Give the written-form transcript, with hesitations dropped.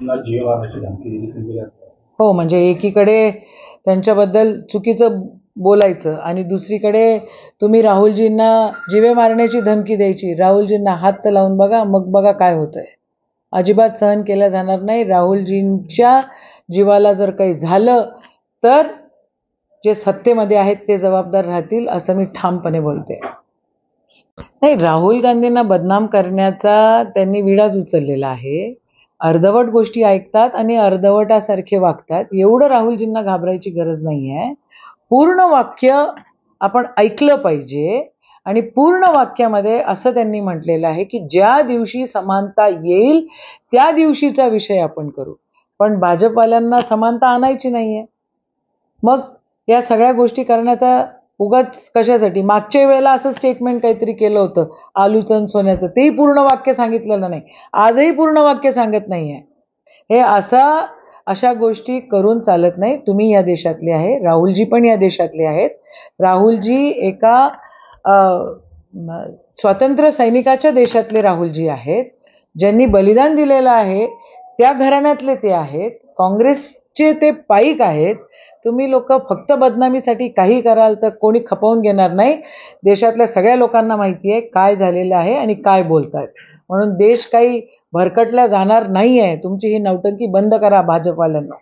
जीव मारण्याची धमकी दिली. हो, म्हणजे एकीकडे त्यांच्याबद्दल चुकीचं बोलायचं आणि दुसरीकडे तुम्ही राहुलजींना जीवे मारण्याची धमकी द्यायची. राहुलजींना हात लावून बघा, मग बघा काय होतंय. अजिबात सहन केलं जाणार नाही. राहुलजींच्या जीवाला जर काही झालं तर जे सत्तेमध्ये आहेत ते जबाबदार राहतील, असं मी ठामपणे बोलते. नाही, राहुल गांधींना बदनाम करण्याचा त्यांनी विडाच उचललेला आहे. अर्धवट गोष्टी ऐकतात आणि अर्धवटासारखे वागतात. एवढं राहुलजींना घाबरायची गरज नाही आहे. पूर्ण वाक्य आपण ऐकलं पाहिजे आणि पूर्ण वाक्यामध्ये असं त्यांनी म्हटलेलं आहे की ज्या दिवशी समानता येईल त्या दिवशीचा विषय आपण करू. पण भाजपवाल्यांना समानता आणायची नाहीये. मग या सगळ्या गोष्टी करण्याचा उगाच कशासाठी? मागच्या वेळेला असं स्टेटमेंट काहीतरी केलं होतं आलूचं आणि सोन्याचं, तेही पूर्ण वाक्य सांगितलेलं नाही. आजही पूर्ण वाक्य सांगत नाहीये. हे अशा गोष्टी करून चालत नाही. तुम्ही या देशातले आहे, राहुलजी पण या देशातले आहेत. राहुलजी एका स्वातंत्र्य सैनिकाच्या देशातले राहुलजी आहेत. ज्यांनी बलिदान दिलेलं आहे त्या घराण्यातले ते आहेत. काँग्रेसचे ते पाईक आहेत. तुम्ही लोक फक्त बदनामीसाठी काही कराल तर कोणी खपवून घेणार नाही. देशातल्या सगळ्या लोकांना माहिती आहे काय झालेलं आहे आणि काय बोलतायत. म्हणून देश काही भरकटला जाणार नाहीये. तुमची ही नौटंकी बंद करा भाजपवाल्यांना.